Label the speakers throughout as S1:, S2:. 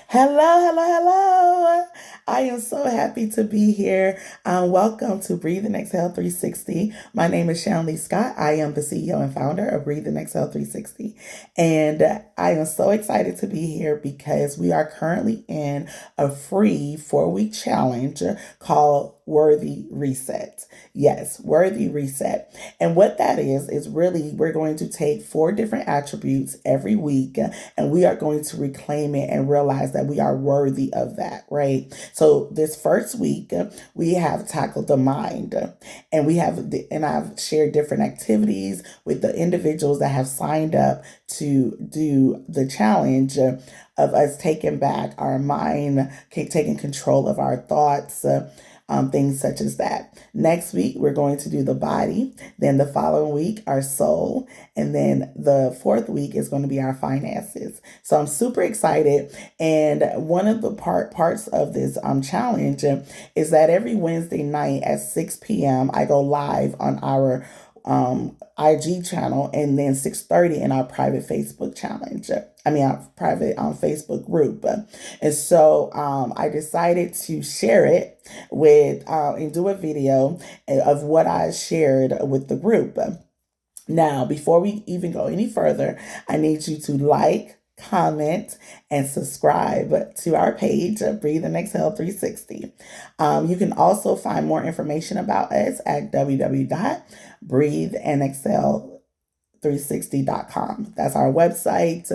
S1: Hello, hello, hello. I am so happy to be here. Welcome to Breathe and Exhale 360. My name is Shanley Scott. I am the CEO and founder of Breathe and Exhale 360. And I am so excited to be here because we are currently in a free 4-week challenge called Worthy Reset. Yes, Worthy Reset. And what that is really we're going to take 4 different attributes every week and we are going to reclaim it and realize that we are worthy of that, right? So this first week, we have tackled the mind, and and I've shared different activities with the individuals that have signed up to do the challenge of us taking back our mind, taking control of our thoughts. Things such as that. Next week, we're going to do the body. Then the following week, our soul. And then the fourth week is going to be our finances. So I'm super excited. And one of the parts of this challenge is that every Wednesday night at 6 p.m., I go live on our IG channel, and then 6:30 in our private Facebook challenge. Our private Facebook group. And so I decided to share it and do a video of what I shared with the group. Now, before we even go any further, I need you to like, comment, and subscribe to our page, Breathe and Exhale 360. You can also find more information about us at www.breatheandexhale 360.com. That's our website.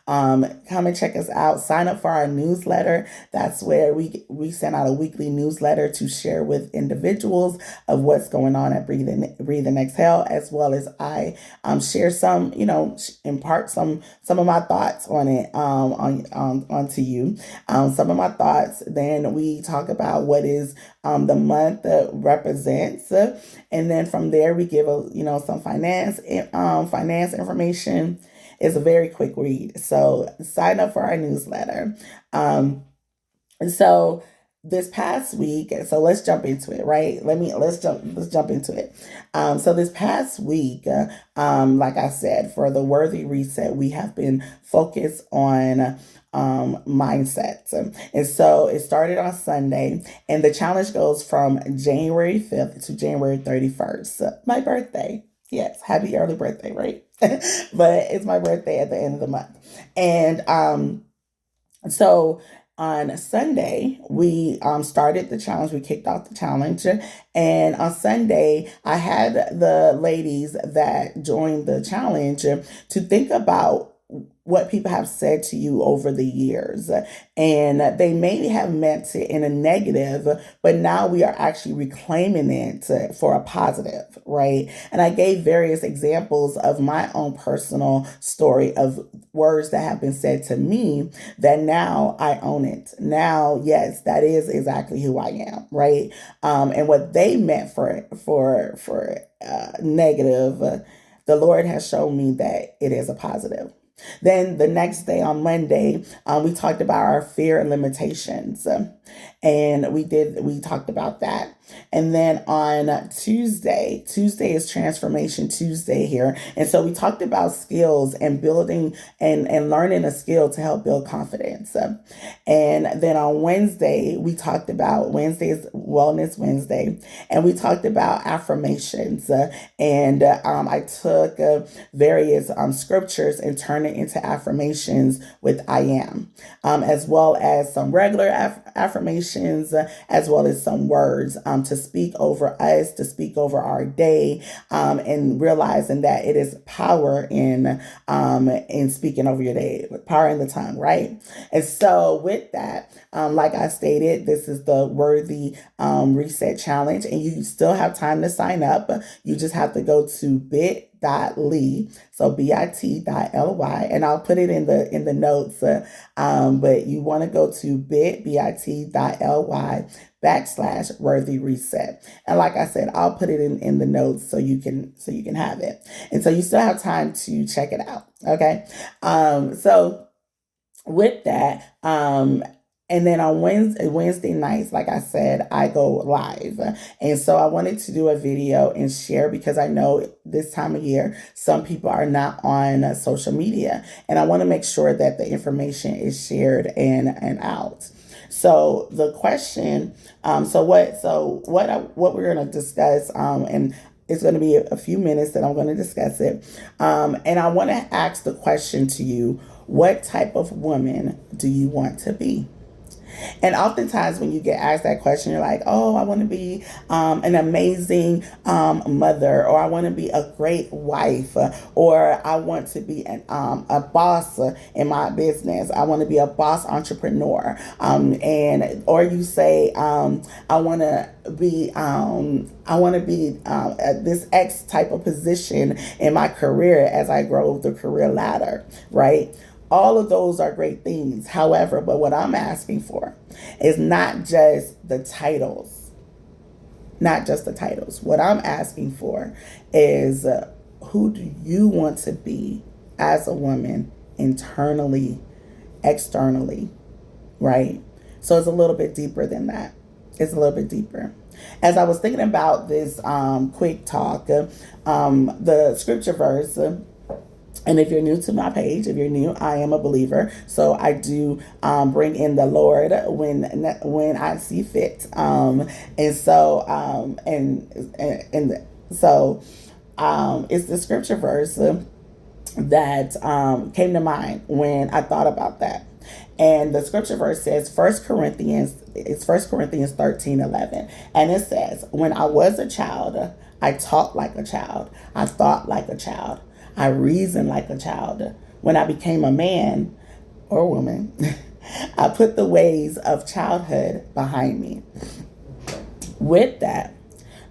S1: Come and check us out. Sign up for our newsletter. That's where we send out a weekly newsletter to share with individuals of what's going on at Breathe and Exhale, as well as I share some, impart some of my thoughts on it onto you. Some of my thoughts. Then we talk about what is the month represents, and then from there we give some finance information. It's a very quick read. So sign up for our newsletter. So this past week, so let's jump into it, right? Let's jump into it. So this past week, like I said, for the Worthy Reset, we have been focused on mindsets. And so it started on Sunday, and the challenge goes from January 5th to January 31st. My birthday. Yes, happy early birthday, right? But it's my birthday at the end of the month. And so on Sunday, we started the challenge. We kicked off the challenge. And on Sunday, I had the ladies that joined the challenge to think about what people have said to you over the years. And they may have meant it in a negative, but now we are actually reclaiming it for a positive, right? And I gave various examples of my own personal story of words that have been said to me that now I own it. Now, yes, that is exactly who I am, right? And what they meant for negative, the Lord has shown me that it is a positive. Then the next day on Monday, we talked about our fear and limitations. And we talked about that. And then on Tuesday is Transformation Tuesday here. And so we talked about skills and building and learning a skill to help build confidence. And then on Wednesday, we talked about Wednesday's Wellness Wednesday. And we talked about affirmations. And I took various scriptures and turned it into affirmations with I am, as well as some regular affirmations, as well as some words to speak over us, to speak over our day, and realizing that it is power in speaking over your day, power in the tongue, right? And so with that, like I stated, this is the Worthy Reset Challenge, and you still have time to sign up. You just have to go to bit.ly, so bit.ly, and I'll put it in the notes. But you want to go to bit.ly/worthy reset, and like I said, I'll put it in the notes so you can have it, and so you still have time to check it out. Okay, so with that, And then on Wednesday nights, like I said, I go live. And so I wanted to do a video and share because I know this time of year, some people are not on social media. And I want to make sure that the information is shared and out. So the question, what we're going to discuss, and it's going to be a few minutes that I'm going to discuss it. And I want to ask the question to you: what type of woman do you want to be? And oftentimes, when you get asked that question, you're like, oh, I want to be an amazing mother, or I want to be a great wife, or I want to be a boss in my business. I want to be a boss entrepreneur. Or you say, I want to be at this X type of position in my career as I grow the career ladder, right? All of those are great things. However, but what I'm asking for is not just the titles, not just the titles. What I'm asking for is who do you want to be as a woman internally, externally, right? So it's a little bit deeper than that. It's a little bit deeper. As I was thinking about this quick talk, the scripture verse, and if you're new to my page, if you're new, I am a believer. So I do bring in the Lord when I see fit. And so it's the scripture verse that came to mind when I thought about that. And the scripture verse says First Corinthians 13:11. And it says, when I was a child, I talked like a child. I thought like a child. I reasoned like a child. When I became a man or woman, I put the ways of childhood behind me. With that,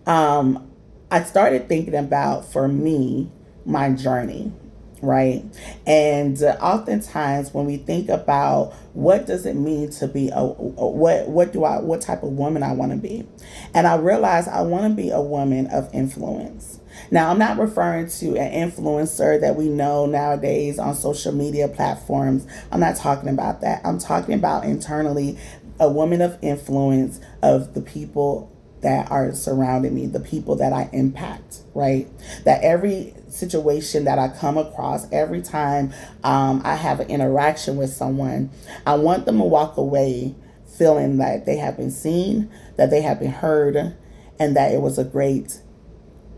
S1: I started thinking about, for me, my journey, right? And oftentimes when we think about what does it mean to be what type of woman I want to be, and I realized I want to be a woman of influence. Now, I'm not referring to an influencer that we know nowadays on social media platforms. I'm not talking about that. I'm talking about internally, a woman of influence of the people that are surrounding me, the people that I impact, right? That every situation that I come across, every time I have an interaction with someone, I want them to walk away feeling that they have been seen, that they have been heard, and that it was a great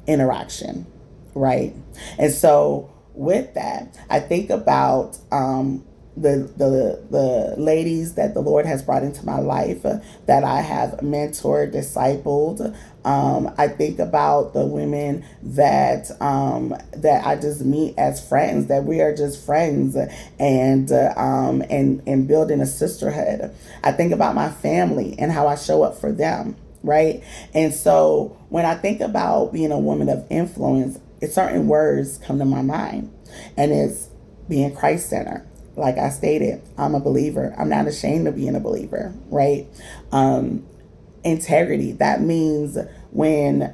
S1: interaction, right? And so with that, I think about the ladies that the Lord has brought into my life, that I have mentored, discipled. I think about the women that I just meet as friends, that we are just friends, and building a sisterhood. I think about my family and how I show up for them, right? And so when I think about being a woman of influence, certain words come to my mind, and it's being Christ-centered. Like I stated, I'm a believer. I'm not ashamed of being a believer, right? Integrity. That means when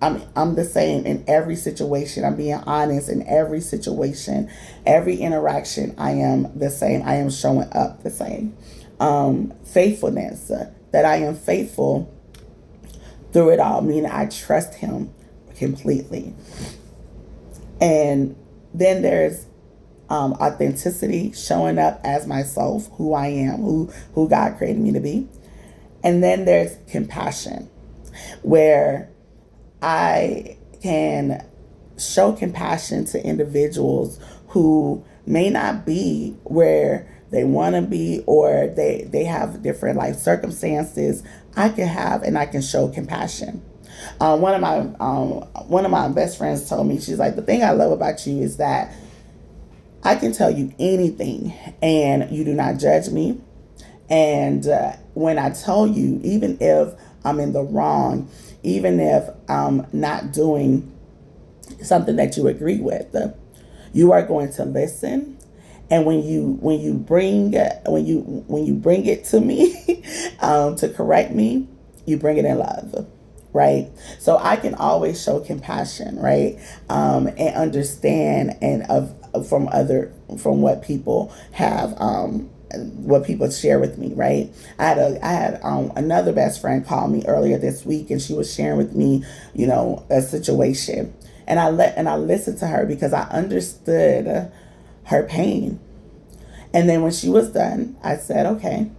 S1: I'm the same in every situation. I'm being honest in every situation, every interaction. I am the same. I am showing up the same. Faithfulness. That I am faithful through it all, meaning I trust Him completely. And then there's authenticity, showing up as myself, who I am, who God created me to be. And then there's compassion, where I can show compassion to individuals who may not be where they want to be, or they have different life circumstances. I can show compassion. One of my best friends told me, she's like, the thing I love about you is that I can tell you anything and you do not judge me. And when I tell you, even if I'm in the wrong, even if I'm not doing something that you agree with, you are going to listen. And when you bring it to me to correct me, you bring it in love, right? So I can always show compassion, right, and understand from what people what people share with me, right? I had another best friend call me earlier this week, and she was sharing with me, a situation, and I listened to her because I understood her pain. And then when she was done, I said, okay.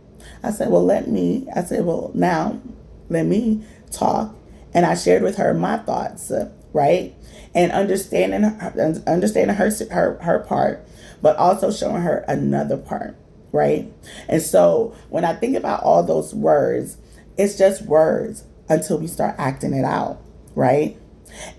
S1: Well, now let me talk. And I shared with her my thoughts, right? And understanding her part, but also showing her another part, right? And so when I think about all those words, it's just words until we start acting it out, right?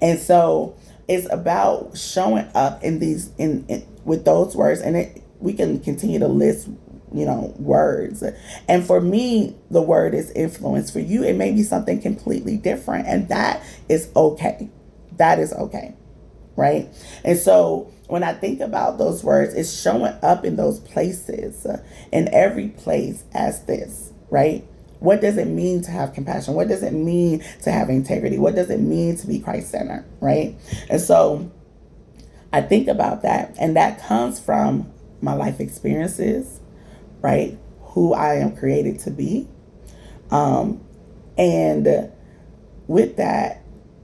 S1: And so it's about showing up in these in with those words, and we can continue to list words. And for me, the word is influence. For you, it may be something completely different, and that is okay. That is okay, right? And so when I think about those words, it's showing up in those places, in every place as this, right? What does it mean to have compassion? What does it mean to have integrity? What does it mean to be Christ-centered, right? And so I think about that, and that comes from my life experiences, right? Who I am created to be. And with that,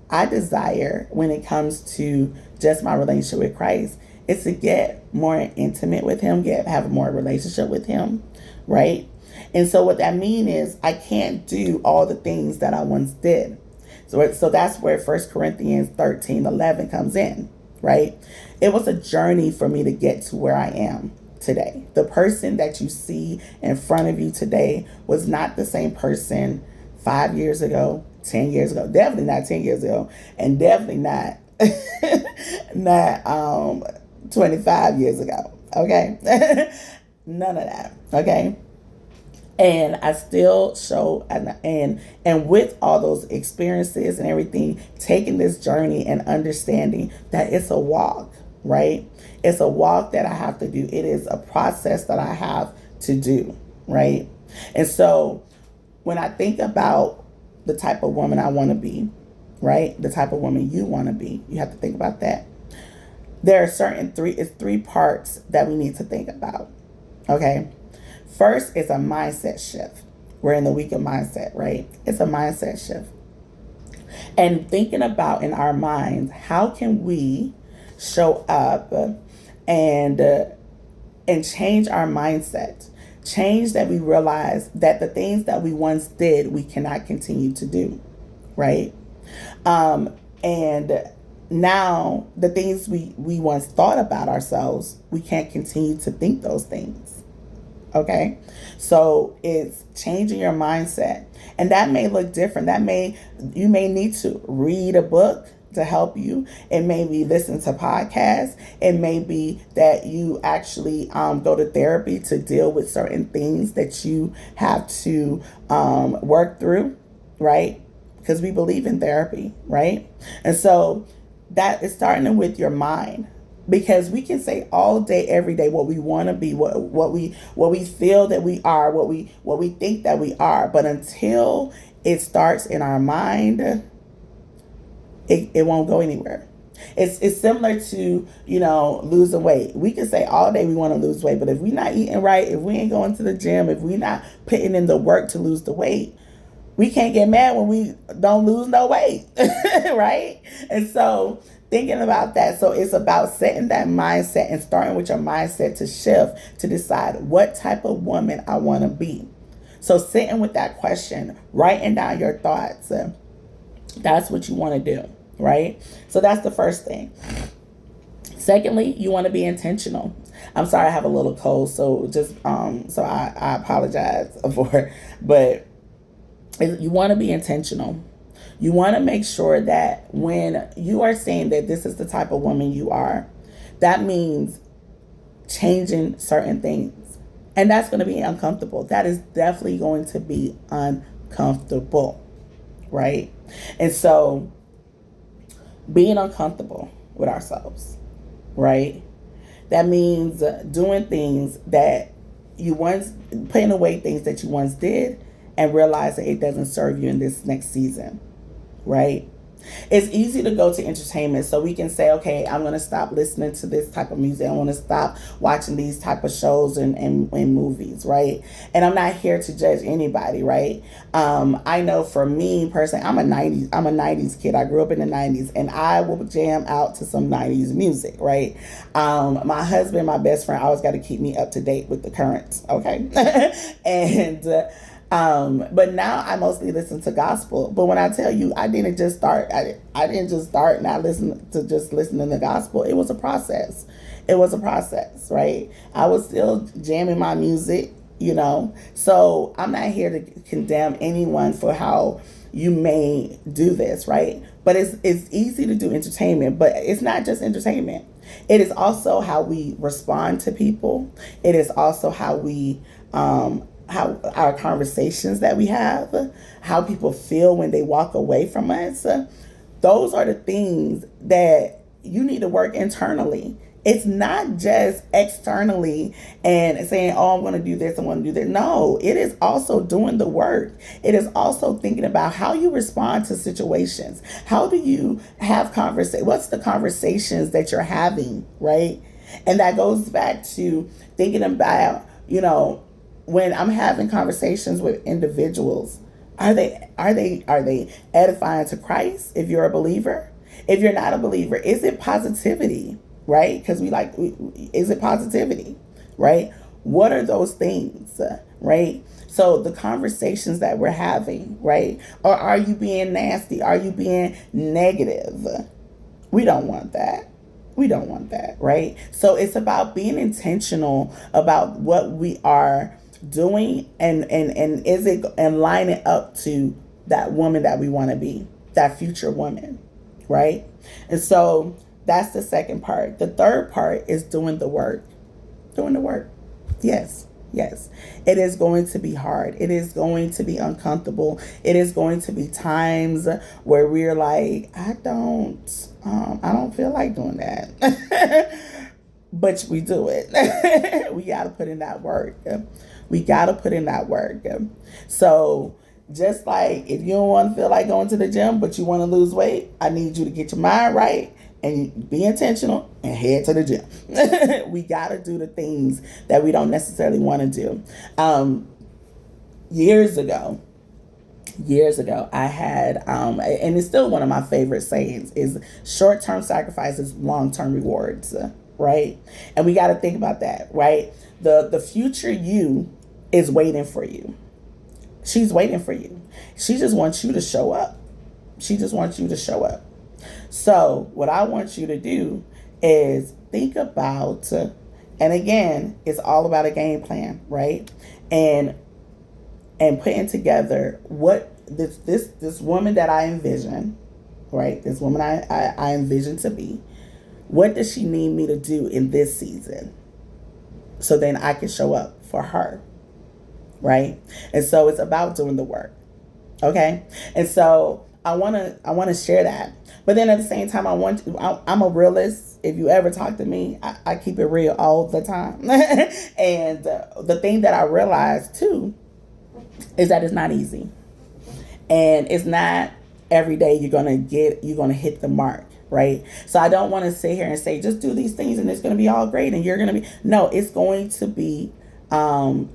S1: I desire, when it comes to just my relationship with Christ, is to get more intimate with him, have a more relationship with him, right? And so what that means is I can't do all the things that I once did. So that's where 1 Corinthians 13:11 comes in, right? It was a journey for me to get to where I am today. The person that you see in front of you today was not the same person 5 years ago, 10 years ago, definitely not 10 years ago, and definitely not not 25 years ago. Okay. None of that. Okay. And I still show, and with all those experiences and everything, taking this journey and understanding that it's a walk, right? It's a walk that I have to do. It is a process that I have to do, right? And so when I think about the type of woman I want to be, right? The type of woman you want to be, you have to think about that. There are three parts that we need to think about, okay? First is a mindset shift. We're in the week of mindset, right? It's a mindset shift. And thinking about in our minds, how can we show up and change our mindset? Change that we realize that the things that we once did, we cannot continue to do, right? And now the things we once thought about ourselves, we can't continue to think those things. Okay, so it's changing your mindset, and that may look different. You may need to read a book to help you. It may be listen to podcasts. It may be that you actually go to therapy to deal with certain things that you have to work through, right? Because we believe in therapy, right? And so that is starting with your mind. Because we can say all day, every day what we want to be, what we feel that we are, what we think that we are, but until it starts in our mind, it won't go anywhere. It's similar to losing weight. We can say all day we want to lose weight, but if we're not eating right, if we ain't going to the gym, if we're not putting in the work to lose the weight, we can't get mad when we don't lose no weight, right? And so thinking about that. So it's about setting that mindset and starting with your mindset to shift to decide what type of woman I want to be. So sitting with that question, writing down your thoughts, that's what you want to do, right? So that's the first thing. Secondly, you want to be intentional. I'm sorry, I have a little cold, so just so I apologize for it, but you want to be intentional. You want to make sure that when you are saying that this is the type of woman you are, that means changing certain things. And that's going to be uncomfortable. That is definitely going to be uncomfortable, right? And so being uncomfortable with ourselves, right? That means doing things that you once, putting away things that you once did and realize that it doesn't serve you in this next season, right? It's easy to go to entertainment, so we can say, okay, I'm going to stop listening to this type of music. I want to stop watching these type of shows and movies, right? And I'm not here to judge anybody, right? I know for me personally, I'm a '90s kid. I grew up in the '90s, and I will jam out to some '90s music, right? My husband, my best friend, always got to keep me up to date with the currents, okay? and but now I mostly listen to gospel. But when I tell you, I didn't just start not listen to just listening to gospel. It was a process. It was a process, right? I was still jamming my music, So I'm not here to condemn anyone for how you may do this, right? But it's easy to do entertainment, but it's not just entertainment. It is also how we respond to people. It is also how our conversations that we have, how people feel when they walk away from us. Those are the things that you need to work internally. It's not just externally and saying, oh, I'm going to do this, I'm going to do this. No, it is also doing the work. It is also thinking about how you respond to situations. How do you have conversation? What's the conversations that you're having, right? And that goes back to thinking about, when I'm having conversations with individuals, are they edifying to Christ if you're a believer? If you're not a believer, is it positivity, right? Because is it positivity, right? What are those things, right? So the conversations that we're having, right? Or are you being nasty? Are you being negative? We don't want that. We don't want that, right? So it's about being intentional about what we are doing and is it and lining up to that woman that we want to be, that future woman, right? And so that's the second part. The third part is doing the work. Doing the work. Yes. Yes, it is going to be hard. It is going to be uncomfortable. It is going to be times where we're like, I don't feel like doing that. But we do it. We got to put in that work. We got to put in that work. So just like if you don't want to feel like going to the gym, but you want to lose weight, I need you to get your mind right and be intentional and head to the gym. We got to do the things that we don't necessarily want to do. Years ago, I had, and it's still one of my favorite sayings, is short-term sacrifices, long-term rewards, right? And we got to think about that, right? The future you is waiting for you. She's waiting for you. She just wants you to show up. She just wants you to show up. So what I want you to do is think about, and again, it's all about a game plan, right? And putting together what this woman that I envision, right? This woman I envision to be. What does she need me to do in this season? So then I can show up for her, right? And so it's about doing the work, okay? And so I wanna share that, but then at the same time, I'm a realist. If you ever talk to me, I keep it real all the time. And the thing that I realized too is that it's not easy, and it's not every day you're gonna hit the mark, right? So I don't want to sit here and say just do these things and it's gonna be all great and you're gonna be, no, it's going to be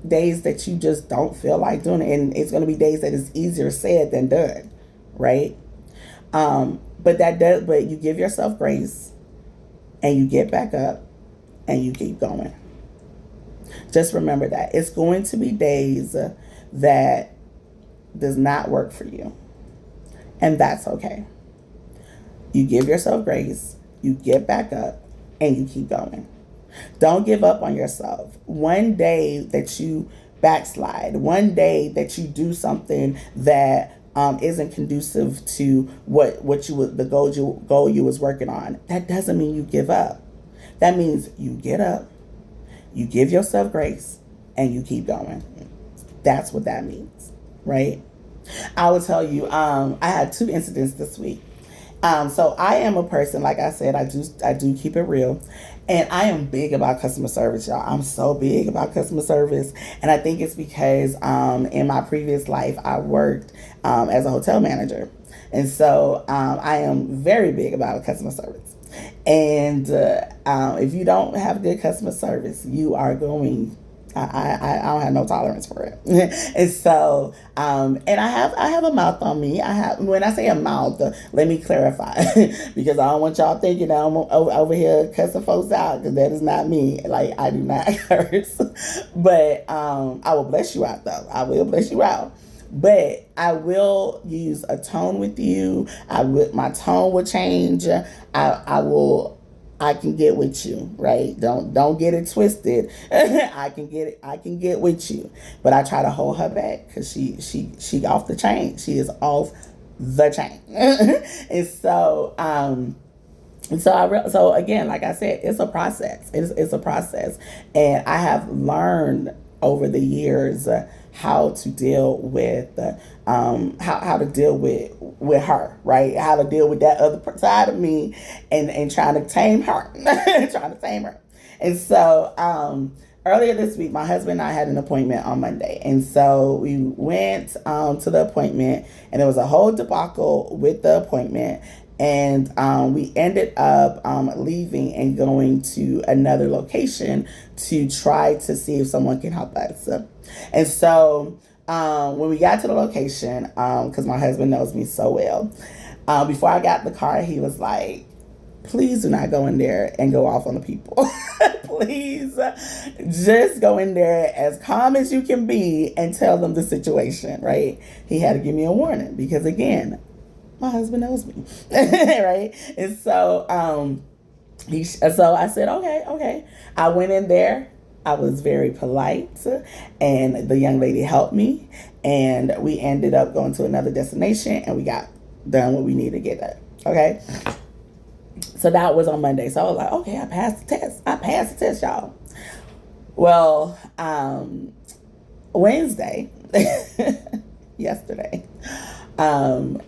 S1: days that you just don't feel like doing it, and it's gonna be days that it's easier said than done, right? But you give yourself grace and you get back up and you keep going. Just remember that it's going to be days that does not work for you, and that's okay. You give yourself grace, you get back up, and you keep going. Don't give up on yourself. One day that you backslide, one day that you do something that isn't conducive to the goal you was working on, that doesn't mean you give up. That means you get up, you give yourself grace, and you keep going. That's what that means, right? I will tell you, I had 2 incidents this week. So I am a person, like I said, I do keep it real. And I am big about customer service, y'all. I'm so big about customer service. And I think it's because in my previous life, I worked as a hotel manager. And so I am very big about customer service. And if you don't have good customer service, you are going. I don't have no tolerance for it. And so and I have a mouth on me. I have, when I say a mouth, let me clarify because I don't want y'all thinking that I'm over here cussing folks out, because that is not me. Like, I do not curse, but I will bless you out though. I will bless you out. But I will use a tone with you. My tone will change. I will, I can get with you, right? Don't get it twisted. I can get with you. But I try to hold her back because she off the chain. She is off the chain. And so so again, like I said, it's a process. It's a process, and I have learned over the years how to deal with how to deal with her, right? How to deal with that other side of me, and trying to tame her, trying to tame her. And so earlier this week, my husband and I had an appointment on Monday, and so we went to the appointment, and there was a whole debacle with the appointment. And we ended up leaving and going to another location to try to see if someone can help us. And so when we got to the location, because my husband knows me so well, before I got in the car, he was like, please do not go in there and go off on the people. Please just go in there as calm as you can be and tell them the situation, right? He had to give me a warning because, again, my husband knows me, right? And so so I said, okay. I went in there. I was very polite, and the young lady helped me, and we ended up going to another destination, and we got done what we needed to get done. Okay. So that was on Monday. So I was like, okay, I passed the test, y'all. Well, Wednesday, yesterday, and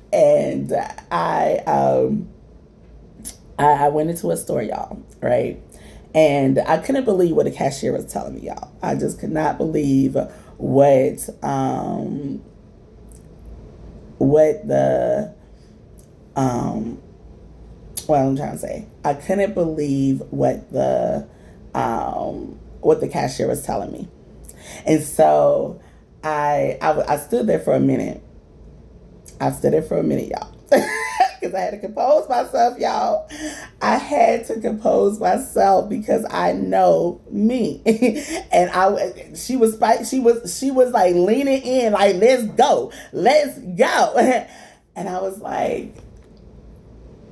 S1: I went into a store, y'all, right? And I couldn't believe what the cashier was telling me, y'all. I just could not believe what the what I'm trying to say. I couldn't believe what the cashier was telling me. And so I stood there for a minute. I stood there for a minute, y'all. Because I had to compose myself, y'all. I had to compose myself because I know me. And she was like leaning in, like, let's go. And I was like,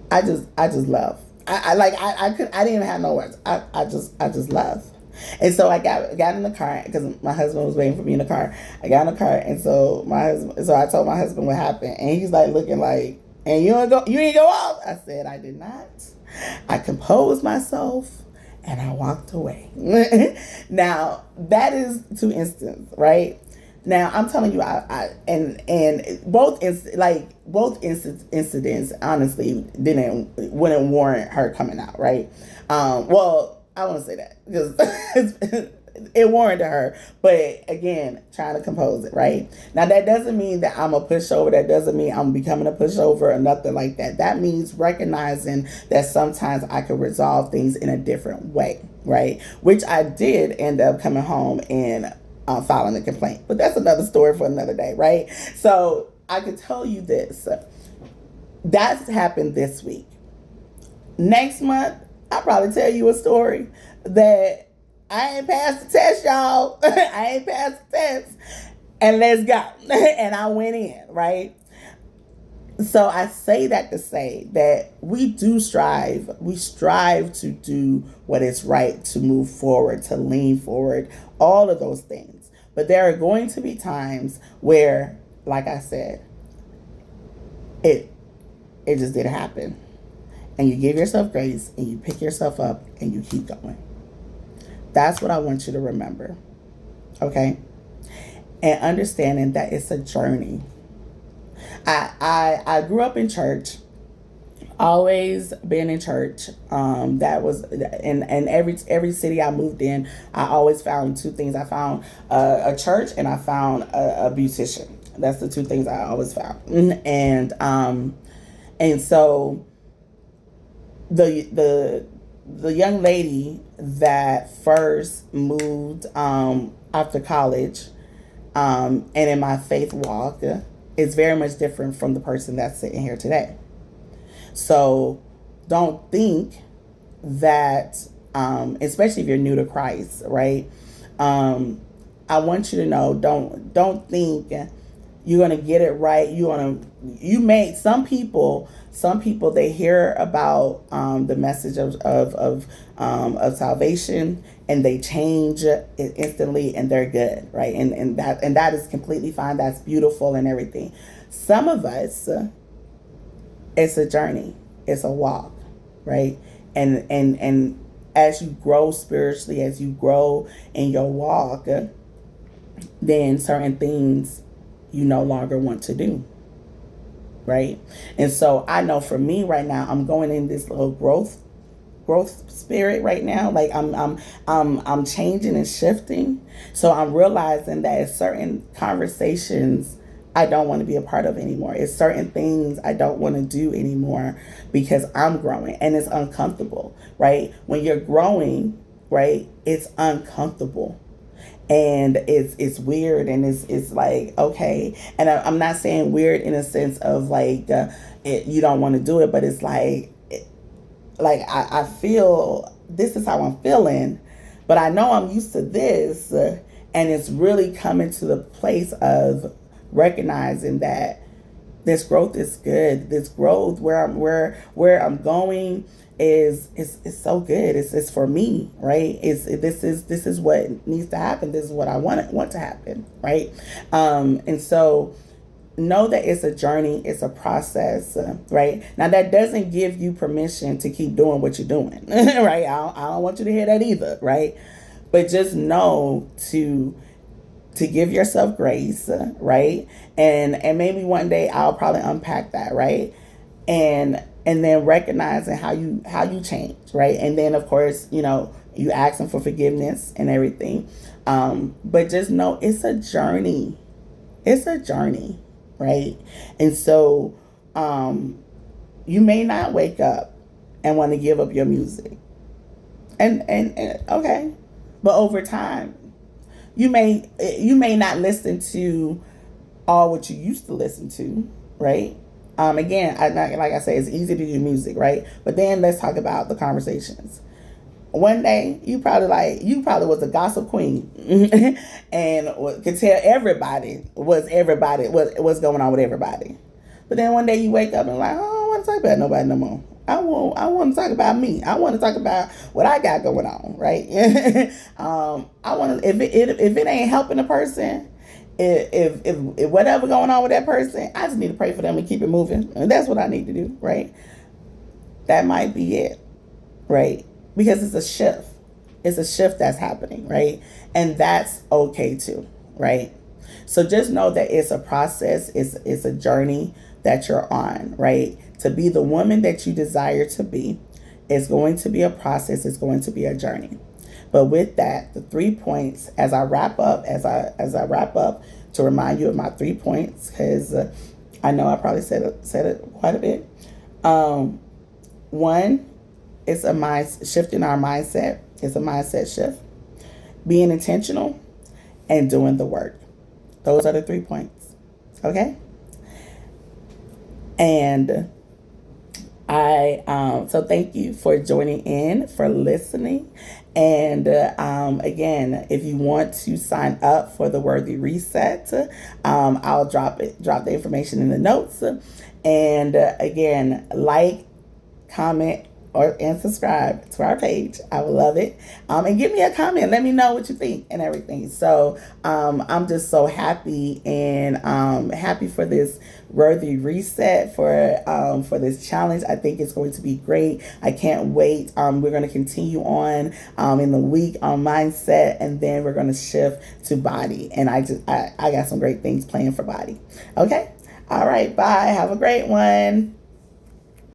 S1: I just love. I didn't even have no words. I just love. And so I got in the car because my husband was waiting for me in the car. I got in the car, and so I told my husband what happened, and he's like looking like, and you ain't go off. I said I did not. I composed myself and I walked away. Now that is two instances, right? Now I'm telling you, both incidents honestly wouldn't warrant her coming out, right? Well, I won't say that because it warranted her, but again, trying to compose it, right? Now that doesn't mean that I'm a pushover. That doesn't mean I'm becoming a pushover or nothing like that. That means recognizing that sometimes I could resolve things in a different way, right? Which I did end up coming home and filing a complaint, but that's another story for another day, right? So I can tell you this: that's happened this week. Next month, I'll probably tell you a story that I ain't passed the test, y'all. I ain't passed the test. And let's go. And I went in, right? So I say that to say that we strive to do what is right, to move forward, to lean forward, all of those things. But there are going to be times where, like I said, it just didn't happen. And you give yourself grace, and you pick yourself up, and you keep going. That's what I want you to remember, okay? And understanding that it's a journey. I grew up in church, always been in church. That was in every city I moved in. I always found two things. I found a church, and I found a beautician. That's the two things I always found. And so the young lady that first moved after college, and in my faith walk, is very much different from the person that's sitting here today. So don't think that, especially if you're new to Christ, right? Um, I want you to know, don't think you're gonna get it right. You may, some people they hear about the message of salvation, and they change it instantly, and they're good, right? And that is completely fine. That's beautiful and everything. Some of us, it's a journey, it's a walk, right? And as you grow spiritually, as you grow in your walk, then certain things you no longer want to do, right? And so I know for me right now, I'm going in this little growth spirit right now. Like I'm changing and shifting. So I'm realizing that it's certain conversations I don't want to be a part of anymore. It's certain things I don't want to do anymore because I'm growing, and it's uncomfortable, right? When you're growing, right, it's uncomfortable, and it's weird, and it's like, okay. And I'm not saying weird in a sense of like, you don't want to do it, but it's like I feel this is how I'm feeling, but I know I'm used to this, and it's really coming to the place of recognizing that this growth is good. This growth, where I'm going, is so good. It's for me, right? This is what needs to happen. This is what I want to happen, right? And so know that it's a journey, it's a process, right? Now that doesn't give you permission to keep doing what you're doing, right? I don't want you to hear that either, right? But just know to give yourself grace, right? And maybe one day I'll probably unpack that, right? And then recognizing how you change, right? And then of course, you ask them for forgiveness and everything. But just know it's a journey. It's a journey, right? And so you may not wake up and want to give up your music. And okay. But over time, you may not listen to all what you used to listen to, right? Again, like I say, it's easy to do music, right? But then let's talk about the conversations. One day, you probably was a gossip queen, and could tell everybody what's going on with everybody. But then one day you wake up and like, oh, I don't want to talk about nobody no more. I want to talk about me. I want to talk about what I got going on, right? I want to, if it ain't helping a person, if whatever going on with that person, I just need to pray for them and keep it moving. And that's what I need to do, right? That might be it, right? Because it's a shift. It's a shift that's happening, right? And that's okay too, right? So just know that it's a process, it's a journey that you're on, right? To be the woman that you desire to be is going to be a process, it's going to be a journey. But with that, the 3 points as I wrap up, to remind you of my 3 points, because I know I probably said it quite a bit. One, it's a mind shift in our mindset. It's a mindset shift. Being intentional and doing the work. Those are the 3 points. Okay? And so thank you for joining in, for listening. And again, if you want to sign up for the Worthy Reset, I'll drop the information in the notes. And again, like, comment, and subscribe to our page. I would love it. And give me a comment. Let me know what you think and everything. So I'm just so happy, and happy for this Worthy Reset, for this challenge. I think it's going to be great. I can't wait. We're going to continue on in the week on mindset, and then we're going to shift to body. And I got some great things planned for body. Okay. All right. Bye. Have a great one.